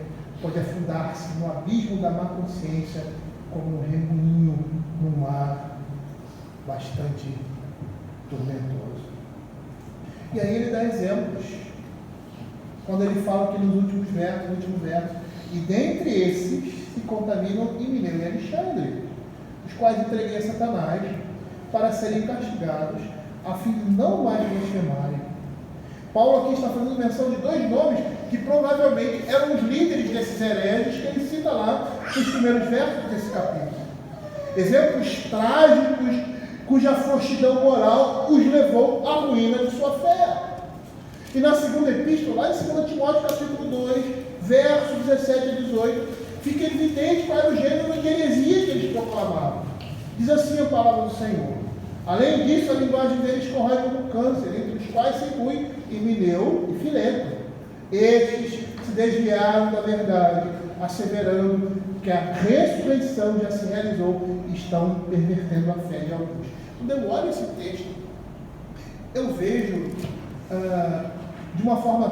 pode afundar-se no abismo da má consciência, como um remoinho no mar bastante tormentoso. E aí ele dá exemplos, quando ele fala que nos últimos versos, e dentre esses se contaminam Himeneu e Alexandre, os quais entreguei a Satanás para serem castigados, a fim de não mais blasfemarem. Paulo aqui está fazendo menção de dois nomes que provavelmente eram os líderes desses hereges que ele cita lá nos primeiros versos desse capítulo. Exemplos trágicos cuja frouxidão moral os levou à ruína de sua fé. E na segunda epístola, lá em 2 Timóteo capítulo 2, versos 17 a 18, fica evidente qual era o gênero de heresia que eles proclamavam. Diz assim a palavra do Senhor: além disso, a linguagem deles corrói como câncer, entre os quais se inclui Himeneu e Fileto. Estes se desviaram da verdade, asseverando que a ressurreição já se realizou e estão pervertendo a fé de alguns. Quando eu olho esse texto, eu vejo de uma forma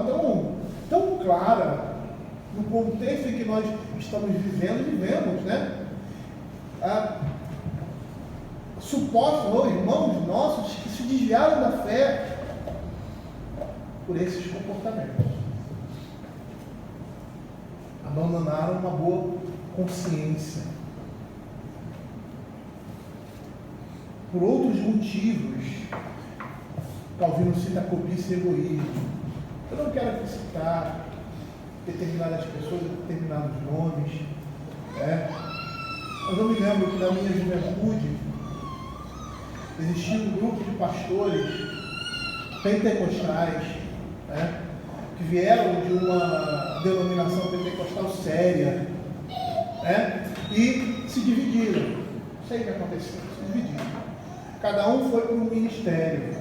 tão clara, no contexto em que nós estamos vivemos, né? Supostos ou irmãos nossos que se desviaram da fé por esses comportamentos. Abandonaram uma boa consciência. Por outros motivos, Calvino cita cobiça e egoísmo. Eu não quero aqui citar determinadas pessoas, determinados nomes, mas eu me lembro que na minha juventude existia um grupo de pastores pentecostais, que vieram de uma denominação pentecostal séria, e se dividiram. Não sei o que aconteceu, se dividiram. Cada um foi para um ministério.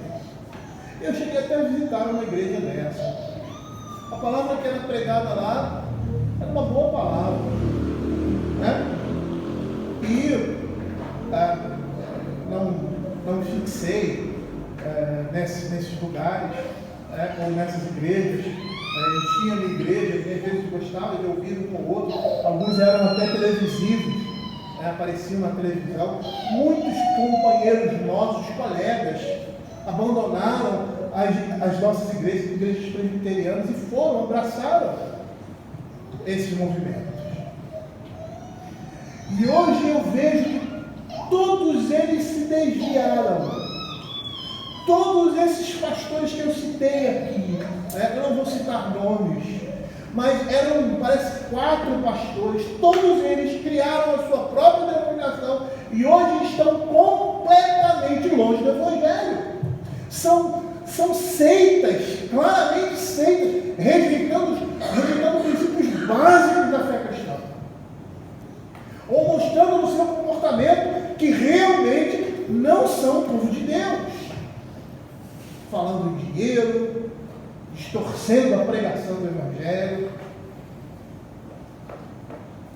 Eu cheguei até a visitar uma igreja dessa. A palavra que era pregada lá era uma boa palavra, e não fixei nesses lugares, ou nessas igrejas. Eu tinha minha igreja, que às vezes gostava de ouvir um ou outro, alguns eram até televisivos, apareciam na televisão. Muitos companheiros nossos, colegas, abandonaram as nossas igrejas presbiterianas, e abraçaram esses movimentos. E hoje eu vejo que todos eles se desviaram. Todos esses pastores que eu citei aqui, eu não vou citar nomes, mas eram, parece, 4 pastores. Todos eles criaram a sua própria denominação e hoje estão completamente longe do Evangelho. São seitas, claramente seitas, rejeitando princípios básicos da fé cristã, ou mostrando no seu comportamento que realmente não são povo de Deus, falando em dinheiro, distorcendo a pregação do Evangelho.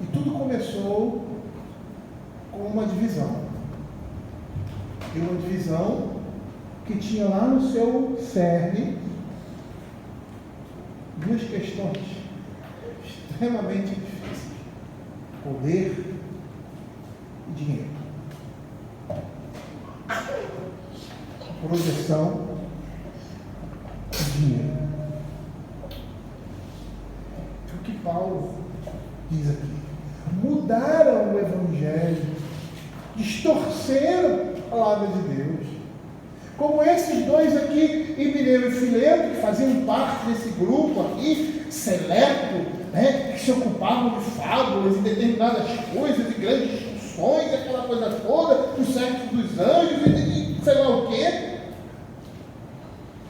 E tudo começou com uma divisão. E uma divisão que tinha lá no seu cerne 2 questões extremamente difíceis: poder e dinheiro. Projeção e dinheiro. O que Paulo diz aqui? Mudaram o Evangelho, distorceram a palavra de Deus. Como esses 2 aqui, Himeneu e Fileto, que faziam parte desse grupo aqui, seleto, né, que se ocupavam de fábulas e determinadas coisas, e grandes discussões, aquela coisa toda, o sexo dos anjos, e sei lá o quê.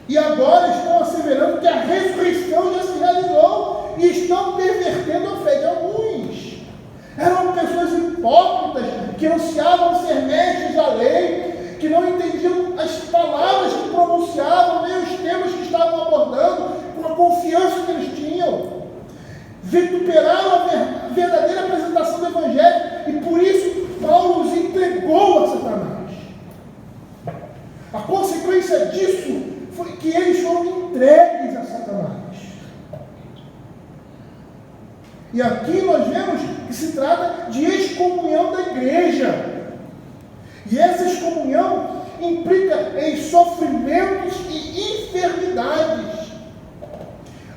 E agora estão asseverando que a ressurreição já se realizou e estão pervertendo a fé de alguns. Eram pessoas hipócritas que ansiavam ser mestres da lei, que não entendiam as palavras que pronunciavam, nem os temas que estavam abordando, com a confiança que eles tinham. Vituperaram a verdadeira apresentação do Evangelho e por isso Paulo os entregou a Satanás. A consequência disso foi que eles foram entregues a Satanás. E aqui nós vemos que se trata de excomunhão da igreja. E essa excomunhão implica em sofrimentos e enfermidades.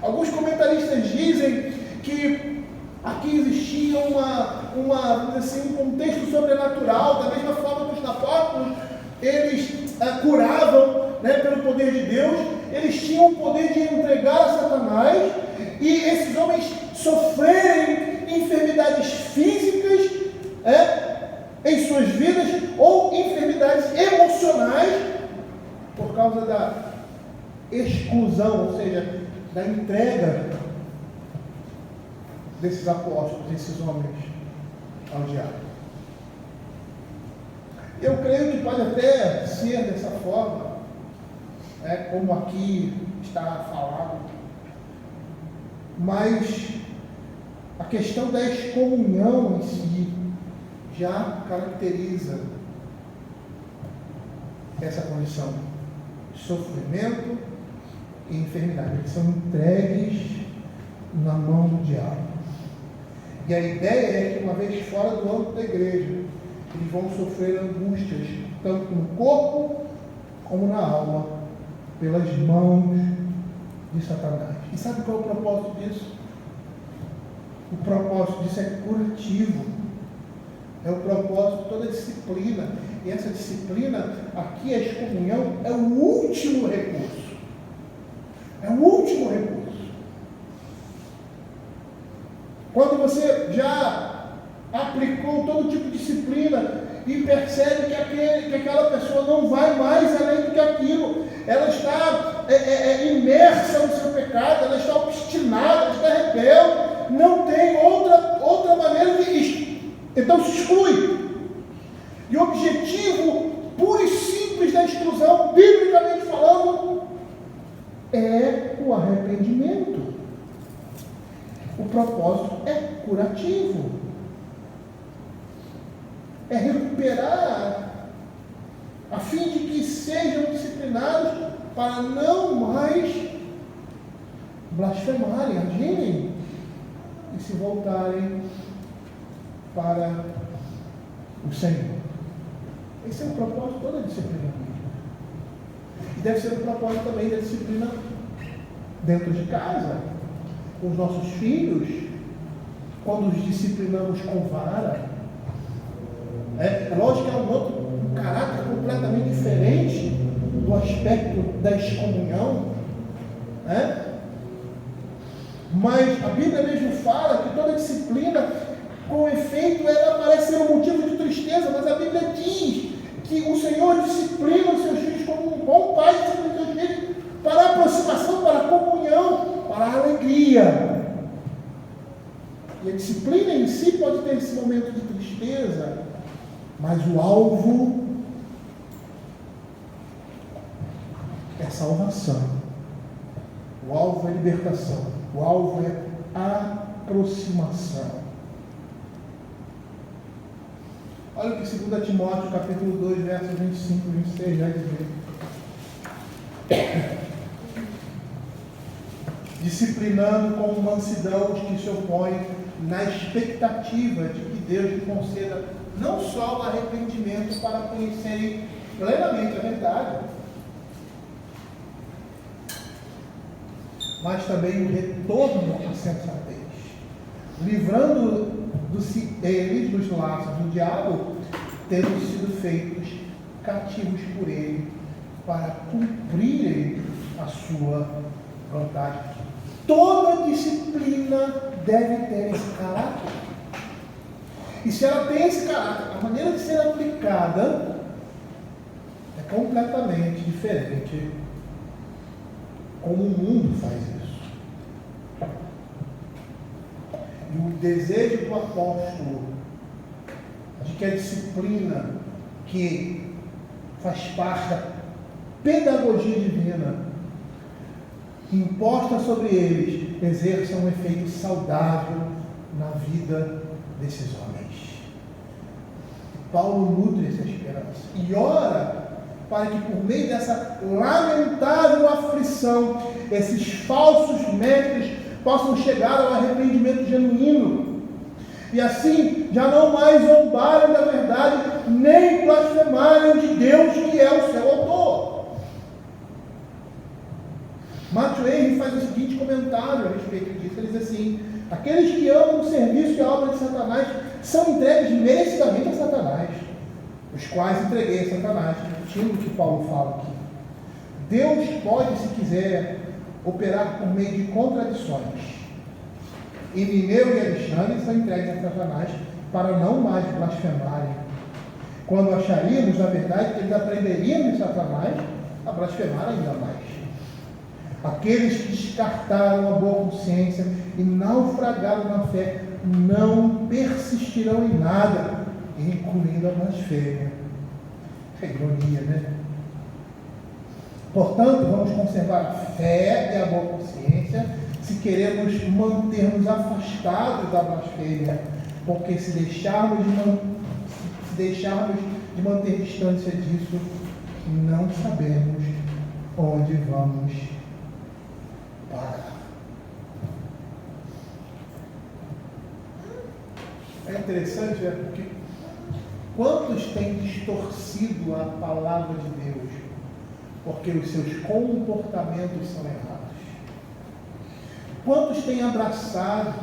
Alguns comentaristas dizem que aqui existia um contexto sobrenatural, da mesma forma que os apóstolos, eles curavam, né, pelo poder de Deus, eles tinham o poder de entregar a Satanás, e esses homens sofrerem enfermidades físicas em suas vidas, ou enfermidades emocionais, por causa da exclusão, ou seja, da entrega desses apóstolos, desses homens ao diabo. Eu creio que pode até ser dessa forma, como aqui está falado, mas a questão da excomunhão em si já caracteriza essa condição de sofrimento e enfermidade. Eles são entregues na mão do diabo. E a ideia é que, uma vez fora do âmbito da igreja, eles vão sofrer angústias, tanto no corpo como na alma, pelas mãos de Satanás. E sabe qual é o propósito disso? O propósito disso é curativo. É o propósito de toda a disciplina. E essa disciplina, aqui a excomunhão, é o último recurso. É o último recurso. Quando você já aplicou todo tipo de disciplina e percebe que aquela pessoa não vai mais além do que aquilo, ela está imersa no seu pecado, ela está obstinada, ela está rebelde, não tem outra maneira de ir. Então se exclui. E o objetivo puro e simples da exclusão, biblicamente falando, é o arrependimento. O propósito é curativo. É recuperar, a fim de que sejam disciplinados para não mais blasfemarem, agirem e se voltarem para o Senhor. Esse é o propósito de toda a disciplina. E deve ser o propósito também da disciplina dentro de casa, com os nossos filhos, quando os disciplinamos com vara. É lógico que é um caráter completamente diferente do aspecto da excomunhão, Mas a Bíblia mesmo fala que toda disciplina, com efeito, ela parece ser um motivo de tristeza, mas a Bíblia diz que o Senhor disciplina os seus filhos como um bom pai disciplina os seus filhos para a aproximação, para a comunhão, para a alegria. E a disciplina em si pode ter esse momento de tristeza, mas o alvo é salvação. O alvo é libertação. O alvo é aproximação. Olha o que 2 Timóteo, capítulo 2, versos 25 e 26 vai dizer. Disciplinando com mansidão os que se opõem, na expectativa de que Deus lhe conceda não só o arrependimento para conhecerem plenamente a verdade, mas também o retorno à sensatez, livrando eles dos laços do diabo, tendo sido feitos cativos por ele, para cumprirem a sua vontade. Toda disciplina deve ter esse caráter. E se ela tem esse caráter, a maneira de ser aplicada é completamente diferente como o mundo faz isso. E o desejo do apóstolo de que a disciplina que faz parte da pedagogia divina imposta sobre eles exerça um efeito saudável na vida desses homens. Paulo nutre essa esperança e ora para que por meio dessa lamentável aflição esses falsos mestres possam chegar ao arrependimento genuíno e assim já não mais zombarem da verdade nem blasfemarem de Deus que é o seu autor. Matthew Henry faz o seguinte comentário a respeito disso. Ele diz assim: aqueles que amam o serviço e a obra de Satanás são entregues merecidamente a Satanás, os quais entreguei a Satanás, repetindo o que Paulo fala aqui. Deus pode, se quiser, operar por meio de contradições. Emineu e Alexandre são entregues a Satanás para não mais blasfemarem. Quando acharíamos, na verdade, que eles aprenderiam de Satanás a blasfemar ainda mais. Aqueles que descartaram a boa consciência e naufragaram na fé não persistirão em nada, incluindo a blasfêmia. É ironia, né? Portanto, vamos conservar a fé e a boa consciência se queremos manter-nos afastados da blasfêmia, porque se deixarmos de manter distância disso, não sabemos onde vamos parar. É interessante, porque quantos têm distorcido a palavra de Deus porque os seus comportamentos são errados? Quantos têm abraçado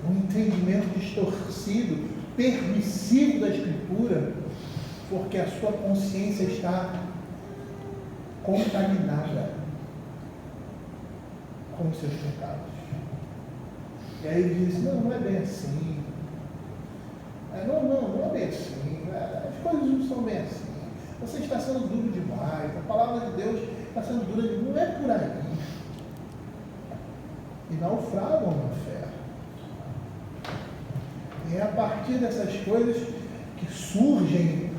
um entendimento distorcido, permissivo da Escritura, porque a sua consciência está contaminada com os seus pecados? E aí ele diz: não é bem assim. Não é bem assim. As coisas não são bem assim. Você está sendo duro demais. A palavra de Deus está sendo dura demais. Não é por aí. E naufragam na fé. E é a partir dessas coisas que surgem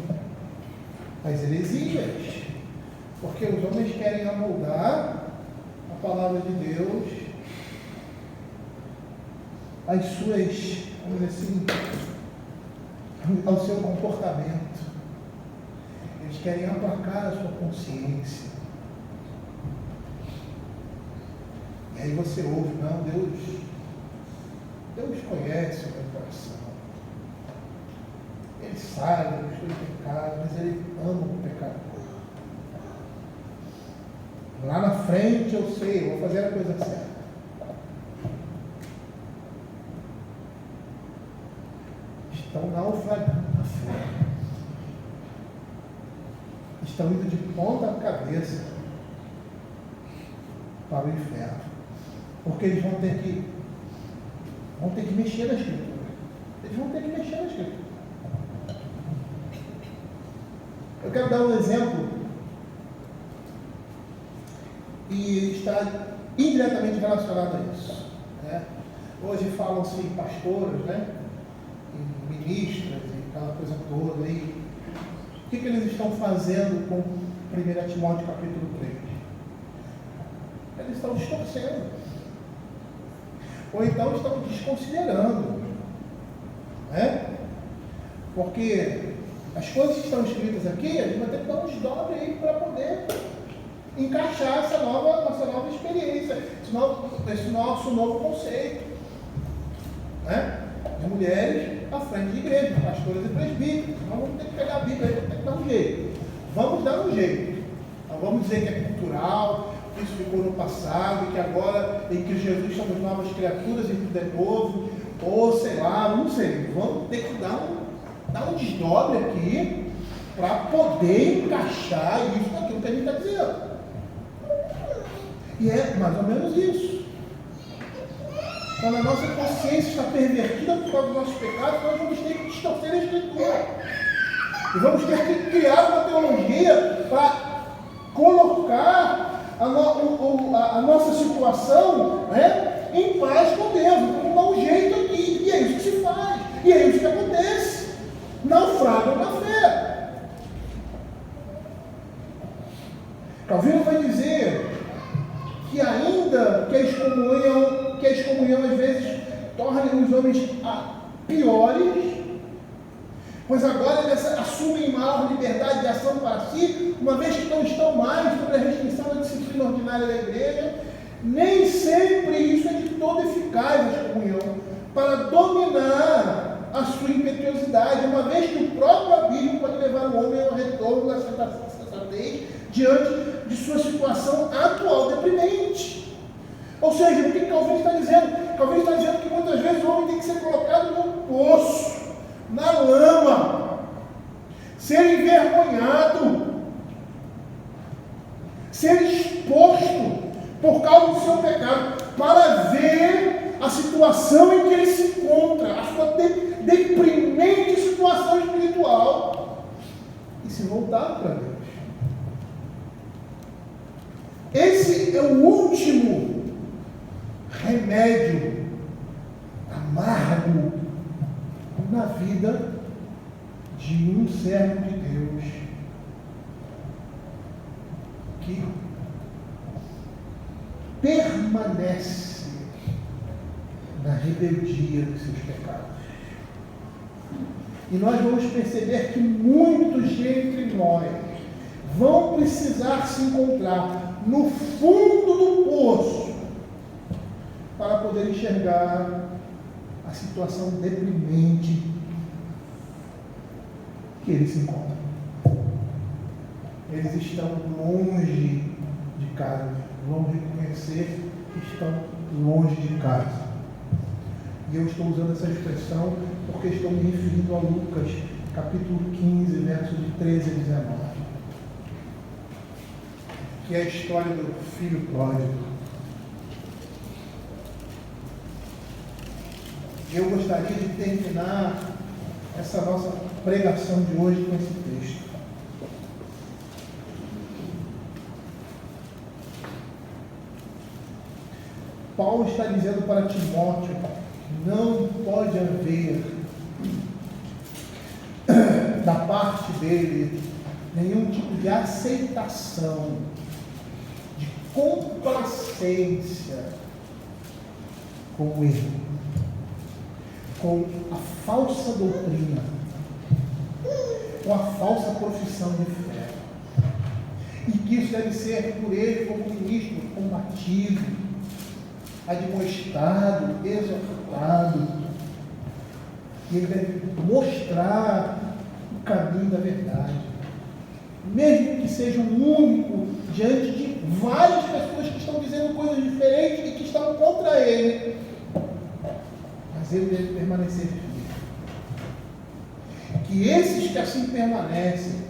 as heresias. Porque os homens querem amoldar a palavra de Deus às suas, vamos dizer assim, ao seu comportamento. Eles querem aplacar a sua consciência. E aí você ouve: não, Deus conhece o meu coração. Ele sabe que eu estou em pecado, mas Ele ama o pecador. Lá na frente eu sei, eu vou fazer a coisa certa. Estão naufragando na fé. Estão indo de ponta cabeça para o inferno. Porque eles vão ter que Vão ter que mexer na Escritura. Eles vão ter que mexer na Escritura. Eu quero dar um exemplo e está indiretamente relacionado a isso. Né? Hoje falam-se em pastoras, né? Em ministras e aquela coisa toda. E o que eles estão fazendo com 1 Timóteo capítulo 3? Eles estão distorcendo. Ou então estão desconsiderando. Né? Porque as coisas que estão escritas aqui, a gente vai ter que dar um desdobre aí para poder encaixar essa nova experiência, esse nosso novo conceito, né? De mulheres à frente de igreja, pastores e presbíteros. Nós vamos ter que pegar a Bíblia, vamos ter que dar um jeito. Vamos dar um jeito. Não vamos dizer que é cultural, que isso ficou no passado, que agora em que Jesus somos novas criaturas e tudo é novo, ou sei lá, não sei. Vamos ter que dar um desdobre aqui para poder encaixar isso naquilo que a gente está dizendo. E é mais ou menos isso. Quando a nossa consciência está pervertida por causa dos nossos pecados, nós vamos ter que distorcer a Escritura. E vamos ter que criar uma teologia para colocar a nossa situação, né, em paz com Deus. Vamos dar um jeito aqui. E é isso que se faz. E é isso que acontece. Naufragam na fé. Calvino vai dizer que ainda que a excomunhão às vezes torne os homens piores, pois agora eles assumem maior liberdade de ação para si, uma vez que não estão mais sob a restrição da disciplina ordinária da igreja, nem sempre isso é de todo eficaz a excomunhão para dominar a sua impetuosidade, uma vez que o próprio abismo pode levar o homem ao retorno da sensatez diante de sua situação atual deprimente. Ou seja, o que Calvino está dizendo? Calvino está dizendo que muitas vezes o homem tem que ser colocado no poço, na lama, ser envergonhado, ser exposto por causa do seu pecado, para ver a situação em que ele se encontra, a sua deprimente situação espiritual, e se voltar para Deus. Esse é o último remédio amargo na vida de um servo de Deus que permanece na rebeldia dos seus pecados. E nós vamos perceber que muitos entre nós vão precisar se encontrar no fundo do poço para poder enxergar a situação deprimente que eles se encontram. Eles estão longe de casa, vão reconhecer que estão longe de casa. E eu estou usando essa expressão porque estou me referindo a Lucas, capítulo 15, versos de 13 a 19. Que é a história do filho pródigo. Eu gostaria de terminar essa nossa pregação de hoje com esse texto. Paulo está dizendo para Timóteo que não pode haver da parte dele nenhum tipo de aceitação, de complacência com o erro, com a falsa doutrina, com a falsa profissão de fé. E que isso deve ser por ele como ministro combatido, admoestado, exortado. E ele deve mostrar o caminho da verdade, mesmo que seja um único diante de várias pessoas que estão dizendo coisas diferentes e que estão contra ele, mas ele deve permanecer firme. Que esses que assim permanecem,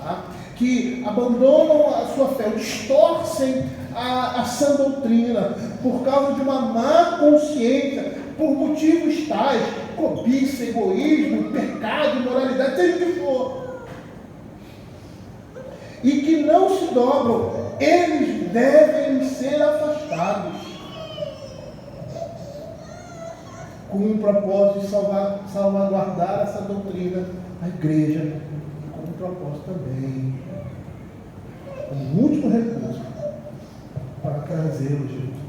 tá? Que abandonam a sua fé, distorcem a sã doutrina por causa de uma má consciência, por motivos tais, cobiça, egoísmo, pecado, imoralidade, seja o que for, e que não se dobram, eles devem ser afastados, com o propósito de salvaguardar essa doutrina, a igreja, e com o propósito também, como último recurso, para trazê-los de volta.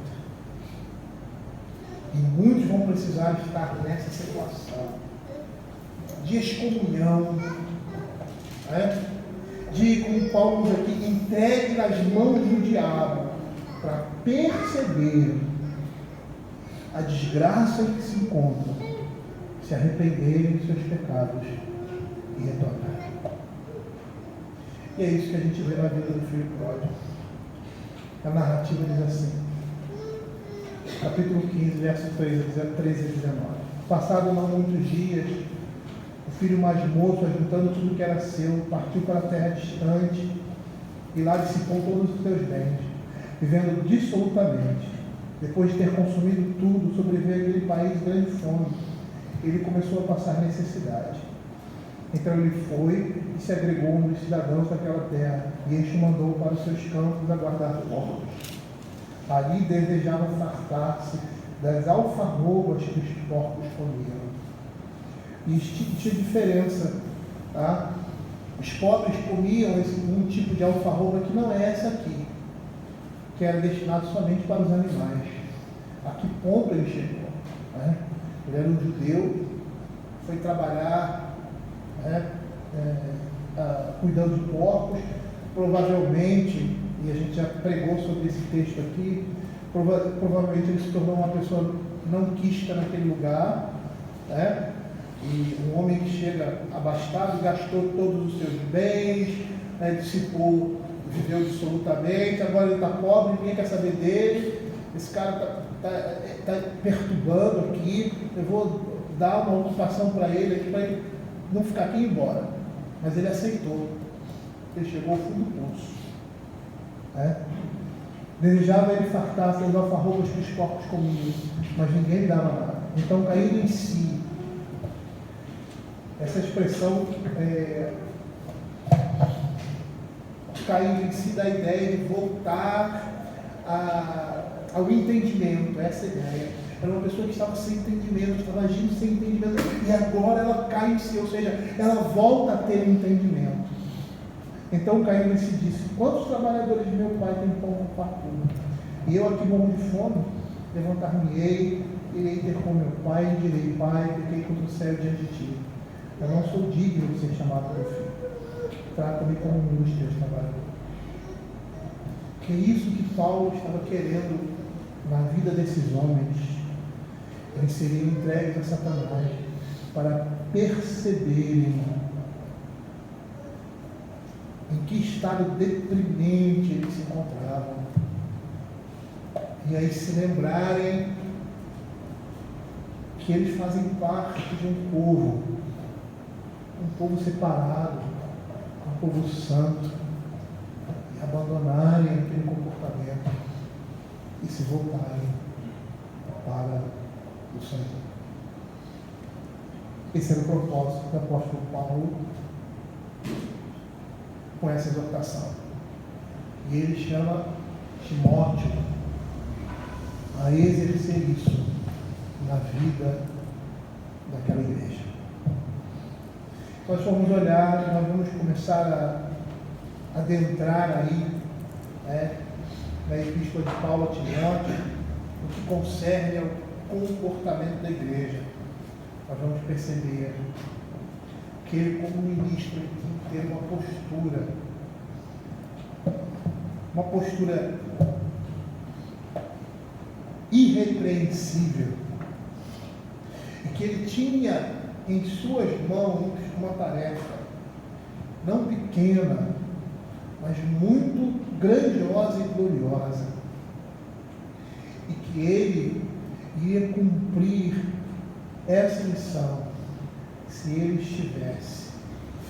E muitos vão precisar estar nessa situação de excomunhão, né? De, como Paulo diz aqui, entregue nas mãos do diabo, para perceber a desgraça em que se encontram, se arrependerem de seus pecados e retornarem. E é isso que a gente vê na vida do filho pródigo. A narrativa diz assim, capítulo 15, verso 13 a 19. Passado não muitos dias, o filho mais moço, ajuntando tudo que era seu, partiu para a terra distante e lá dissipou todos os seus bens, vivendo dissolutamente. Depois de ter consumido tudo, sobreveio aquele país grande fome. Ele começou a passar necessidade. Então ele foi e se agregou um dos cidadãos daquela terra, e este o mandou para os seus campos a guardar porcos. Ali desejava fartar-se das alfarrobas que os porcos comiam. E tinha diferença, tá? Os pobres comiam um tipo de alfarroba que não é essa aqui, que era destinado somente para os animais. A que ponto ele chegou? Né? Ele era um judeu, foi trabalhar, né, cuidando de porcos, provavelmente, e a gente já pregou sobre esse texto aqui, provavelmente ele se tornou uma pessoa não quista naquele lugar, né? E um homem que chega abastado, gastou todos os seus bens, né, dissipou, viveu dissolutamente, agora ele está pobre, ninguém quer saber dele, esse cara está perturbando aqui, eu vou dar uma ocupação para ele aqui, para ele não ficar aqui e ir embora. Mas ele aceitou, ele chegou ao fundo do poço. Né? Desejava ele fartar-se das alfarrobas que os porcos comiam, mas ninguém lhe dava nada. Então, caindo em si, essa expressão caindo em si da ideia de voltar ao entendimento, essa ideia. Era uma pessoa que estava sem entendimento, estava agindo sem entendimento, e agora ela cai em si, ou seja, ela volta a ter entendimento. Então, caindo em si, disse: quantos trabalhadores de meu pai têm pão com fartura? E eu aqui morro de fome, levantar-me-ei, irei ter com meu pai, e direi: pai, pequei contra o céu diante de ti. Eu não sou digno de ser chamado teu filho. Trata-me como um dos teus trabalhadores. Que é isso que Paulo estava querendo na vida desses homens. Eles seriam entregues a Satanás para perceberem em que estado deprimente eles se encontravam. E aí se lembrarem que eles fazem parte de um povo separado, um povo santo, e abandonarem aquele comportamento e se voltarem para o Senhor. Esse era o propósito do apóstolo Paulo com essa exortação. E ele chama Timóteo a exercer isso na vida daquela igreja. Nós vamos olhar, nós vamos começar a adentrar aí, né, na epístola de Paulo a Timóteo, no que concerne ao comportamento da igreja. Nós vamos perceber que ele, como ministro, tem que ter uma postura irrepreensível, e que ele tinha em suas mãos uma tarefa não pequena, mas muito grandiosa e gloriosa, e que ele ia cumprir essa missão se ele estivesse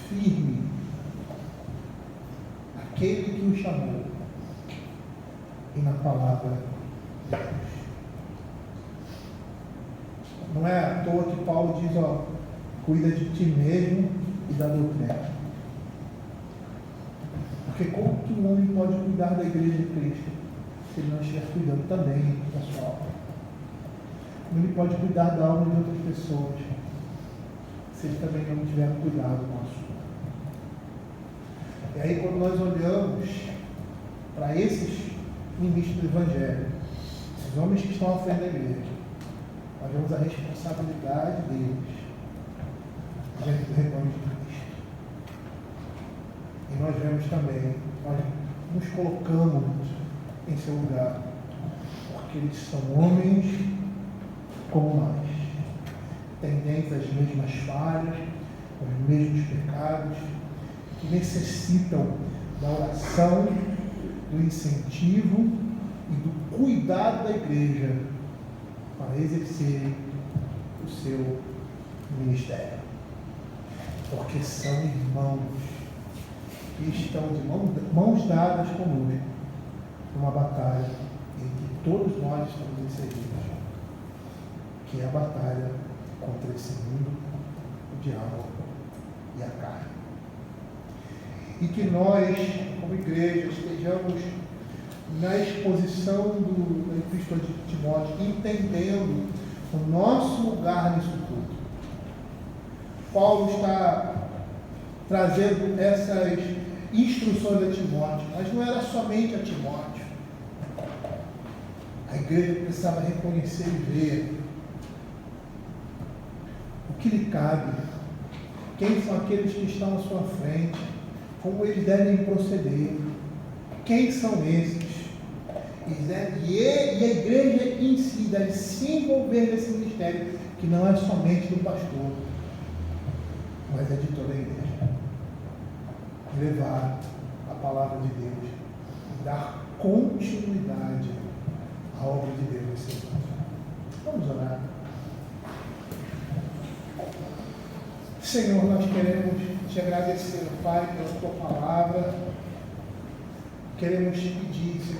firme naquele que o chamou e na palavra de Deus. Não é à toa que Paulo diz, ó, cuida de ti mesmo e da doutrina. Porque como que um homem pode cuidar da igreja de Cristo se ele não estiver cuidando também da sua alma? Como ele pode cuidar da alma de outras pessoas se ele também não tiver cuidado com a sua? E aí quando nós olhamos para esses ministros do Evangelho, esses homens que estão à frente da igreja, nós vemos a responsabilidade deles diante do rebanho de Cristo. E nós vemos também, nós nos colocamos em seu lugar, porque eles são homens como nós, tendentes às mesmas falhas, aos mesmos pecados, que necessitam da oração, do incentivo e do cuidado da igreja para exercer o seu ministério. Porque são irmãos que estão de mãos dadas conosco numa batalha em que todos nós estamos inseridos, que é a batalha contra esse mundo, o diabo e a carne. E que nós, como igreja, estejamos na exposição da Epístola de Timóteo, entendendo o nosso lugar nisso tudo. Paulo está trazendo essas instruções a Timóteo, mas não era somente a Timóteo. A igreja precisava reconhecer e ver o que lhe cabe, quem são aqueles que estão à sua frente, como eles devem proceder, quem são esses. E a igreja em si deve se envolver nesse ministério, que não é somente do pastor, mas é de toda a igreja. Levar a palavra de Deus e dar continuidade à obra de Deus nesse mundo. Vamos orar. Senhor, nós queremos te agradecer, Pai, pela tua palavra. Queremos te pedir, Senhor,